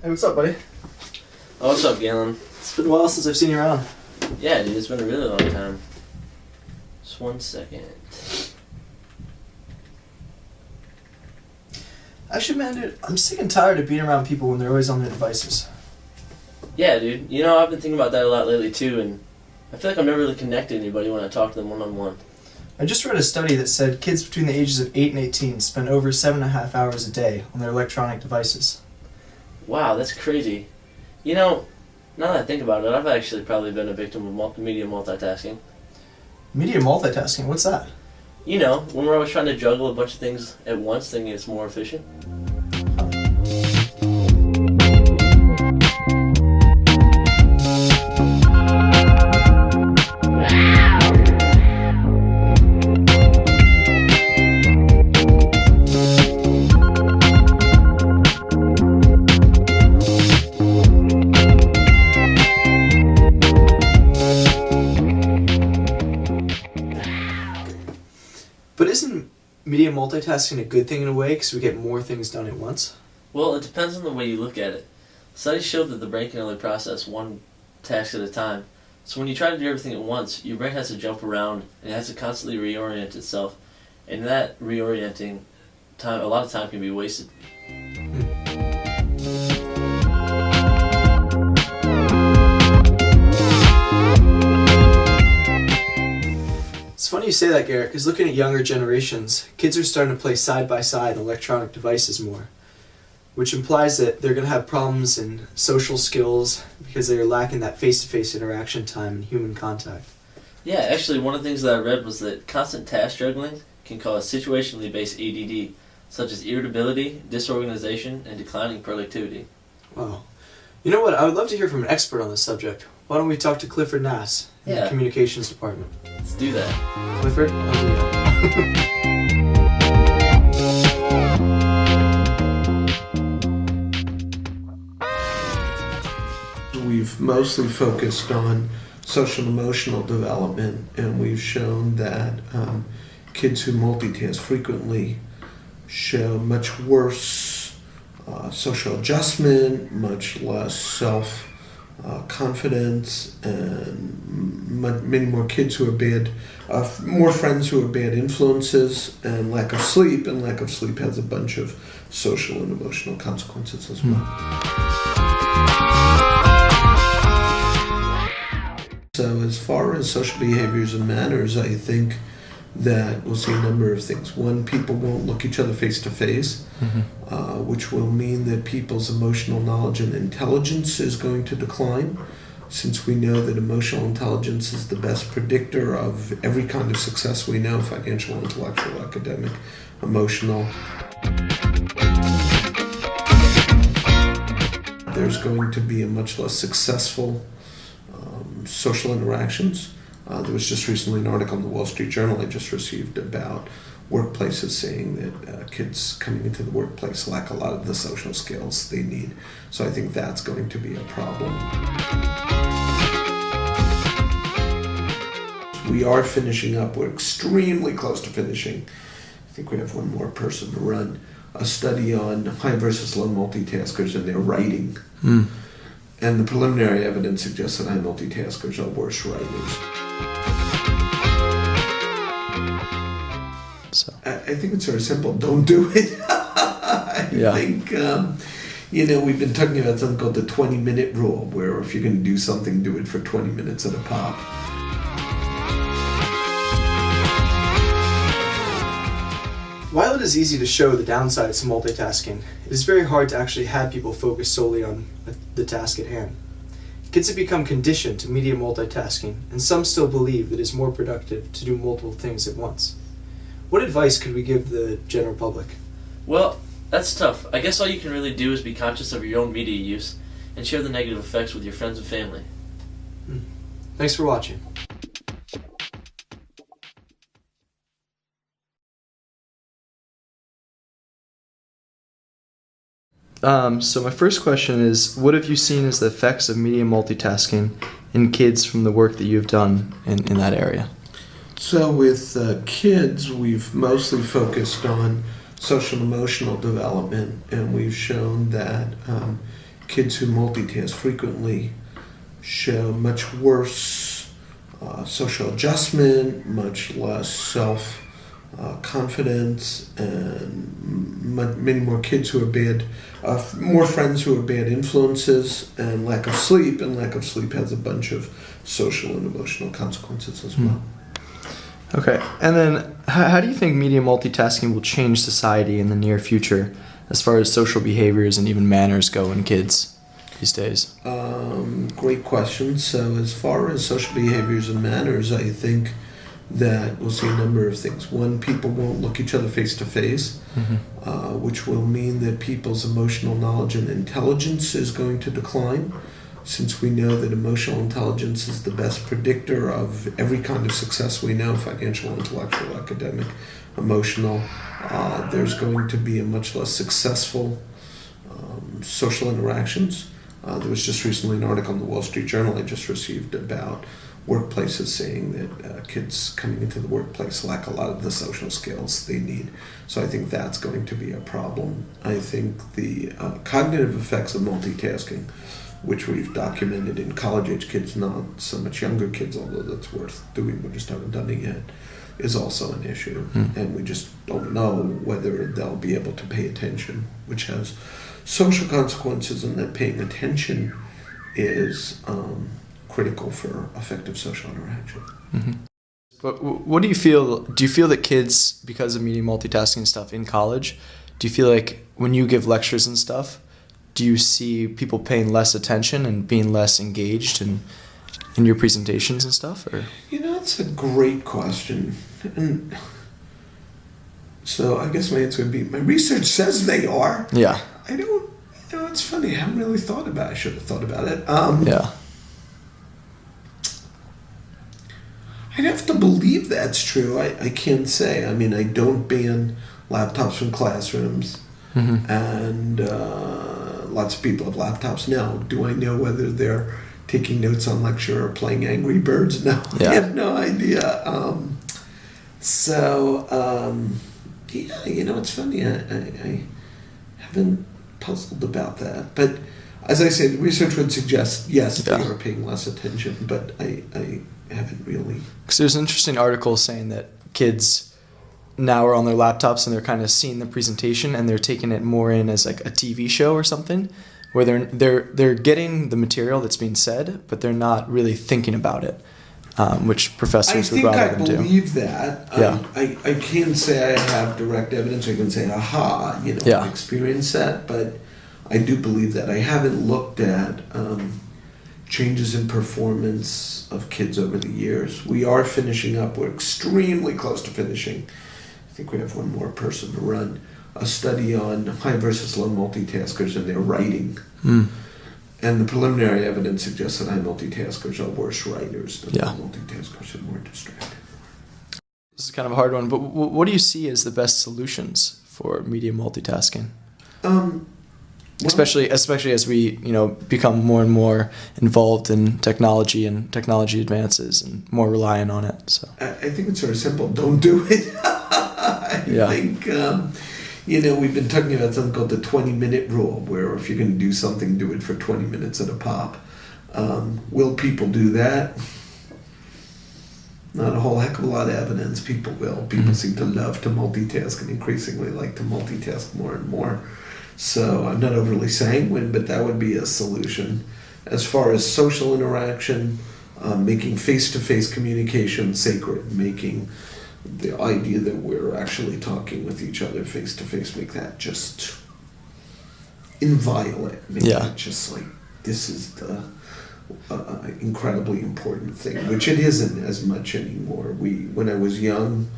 Hey, what's up, buddy? Oh, what's up, Galen? It's been a while since I've seen you around. Yeah, dude, it's been a really long time. Just 1 second. Actually, man, dude, I'm sick and tired of being around people when they're always on their devices. Yeah, dude. You know, I've been thinking about that a lot lately, too, and I feel like I'm never really connected to anybody when I talk to them one-on-one. I just read a study that said kids between the ages of 8 and 18 spend over 7.5 hours a day on their electronic devices. Wow, that's crazy. You know, now that I think about it, I've actually probably been a victim of media multitasking. Media multitasking, what's that? You know, when we're always trying to juggle a bunch of things at once, thinking it's more efficient. But isn't media multitasking a good thing in a way because we get more things done at once? Well, it depends on the way you look at it. Studies show that the brain can only process one task at a time. So when you try to do everything at once, your brain has to jump around and it has to constantly reorient itself. And that reorienting time, a lot of time can be wasted. It's funny you say that, Garrett, because looking at younger generations, kids are starting to play side-by-side on electronic devices more, which implies that they're going to have problems in social skills because they're lacking that face-to-face interaction time and human contact. Yeah, actually one of the things that I read was that constant task juggling can cause situationally based ADD, such as irritability, disorganization, and declining productivity. Wow. You know what? I would love to hear from an expert on this subject. Why don't we talk to Clifford Nass in the communications department? Let's do that. Clifford? I'll do that. We've mostly focused on social and emotional development, and we've shown that kids who multitask frequently show much worse social adjustment, much less self-confidence, and many more kids who are bad, more friends who are bad influences, and lack of sleep. And lack of sleep has a bunch of social and emotional consequences as well. So as far as social behaviors and manners, I think that we'll see a number of things. One, people won't look each other face to face, which will mean that people's emotional knowledge and intelligence is going to decline, since we know that emotional intelligence is the best predictor of every kind of success we know: financial, intellectual, academic, emotional. There's going to be a much less successful social interactions. There was just recently an article in the Wall Street Journal I just received about workplaces saying that kids coming into the workplace lack a lot of the social skills they need. So I think that's going to be a problem. We are finishing up. We're extremely close to finishing. I think we have one more person to run a study on high versus low multitaskers and their writing. And the preliminary evidence suggests that high multitaskers are worse writers. So. I think it's very simple. Don't do it. I think, we've been talking about something called the 20-minute rule, where if you're going to do something, do it for 20 minutes at a pop. While it is easy to show the downsides to multitasking, it is very hard to actually have people focus solely on the task at hand. Kids have become conditioned to media multitasking, and some still believe that it is more productive to do multiple things at once. What advice could we give the general public? Well, that's tough. I guess all you can really do is be conscious of your own media use and share the negative effects with your friends and family. Thanks for watching. So my first question is, what have you seen as the effects of media multitasking in kids from the work that you've done in that area? So with kids, we've mostly focused on social and emotional development, and we've shown that kids who multitask frequently show much worse social adjustment, much less self-confidence, and many more kids who are bad, more friends who are bad influences, and lack of sleep. And lack of sleep has a bunch of social and emotional consequences as well. Okay, and then how do you think media multitasking will change society in the near future as far as social behaviors and even manners go in kids these days? Great question. So as far as social behaviors and manners, I think that we'll see a number of things. One, people won't look each other face to face, which will mean that people's emotional knowledge and intelligence is going to decline. Since we know that emotional intelligence is the best predictor of every kind of success we know, financial, intellectual, academic, emotional, there's going to be a much less successful social interactions. There was just recently an article in the Wall Street Journal I just received about workplaces saying that kids coming into the workplace lack a lot of the social skills they need. So I think that's going to be a problem. I think the cognitive effects of multitasking, which we've documented in college-age kids, not so much younger kids, although that's worth doing, we just haven't done it yet, is also an issue. And we just don't know whether they'll be able to pay attention, which has social consequences, and that paying attention is critical for effective social interaction. But what do you feel? Do you feel that kids, because of media multitasking stuff in college, do you feel like when you give lectures and stuff, do you see people paying less attention and being less engaged in your presentations and stuff? Or That's a great question. And so I guess my answer would be, my research says they are. Yeah. I don't, it's funny, I haven't really thought about it. I should have thought about it. Yeah. I'd have to believe that's true. I can't say. I mean, I don't ban laptops from classrooms, and lots of people have laptops now. Do I know whether they're taking notes on lecture or playing Angry Birds? No, Yeah. I have no idea. It's funny. I haven't puzzled about that. But as I said, research would suggest, yes, they are paying less attention, but I haven't really. Because there's an interesting article saying that kids now are on their laptops and they're kind of seeing the presentation and they're taking it more in as like a TV show or something, where they're getting the material that's being said, but they're not really thinking about it, which professors would rather them do. I believe that. Yeah. I can't say I have direct evidence. I can say, aha, I've experienced that, but I do believe that. I haven't looked at changes in performance of kids over the years. We are finishing up. We're extremely close to finishing. I think we have one more person to run a study on high versus low multitaskers and their writing. And the preliminary evidence suggests that high multitaskers are worse writers than low multitaskers are more distracted. This is kind of a hard one, but what do you see as the best solutions for media multitasking? Especially as we become more and more involved in technology and technology advances and more reliant on it. So I think it's sort of simple. Don't do it. I think we've been talking about something called the 20-minute rule, where if you're going to do something, do it for 20 minutes at a pop. Will people do that? Not a whole heck of a lot of evidence. People will. People seem to love to multitask and increasingly like to multitask more and more. So I'm not overly sanguine, but that would be a solution. As far as social interaction, making face-to-face communication sacred, making the idea that we're actually talking with each other face-to-face, make that just inviolate. Make it just like, this is the incredibly important thing, which it isn't as much anymore. When I was young,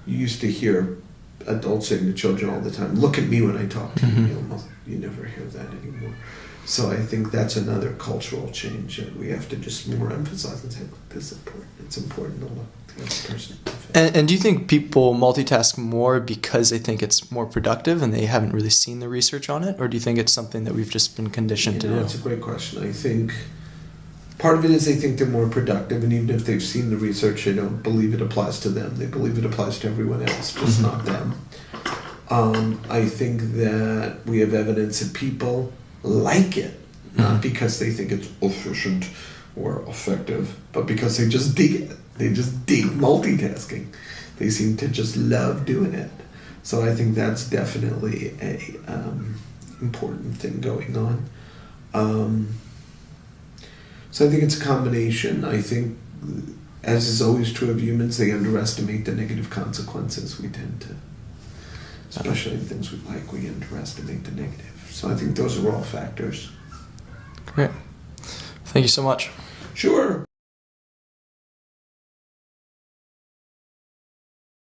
you used to hear adults saying to children all the time, look at me when I talk to you. You never hear that anymore. So I think that's another cultural change that we have to just more emphasize and say, look, this is important. It's important to look to the other person. And do you think people multitask more because they think it's more productive and they haven't really seen the research on it? Or do you think it's something that we've just been conditioned to do? That's a great question. I think part of it is they think they're more productive, and even if they've seen the research, they don't believe it applies to them. They believe it applies to everyone else, just not them. I think that we have evidence that people like it. not because they think it's efficient or effective, but because they just dig it. They just dig multitasking. They seem to just love doing it. So I think that's definitely a important thing going on. So I think it's a combination. I think, as is always true of humans, they underestimate the negative consequences. We tend to, especially the things we like, we underestimate the negative. So I think those are all factors. Great. Thank you so much. Sure.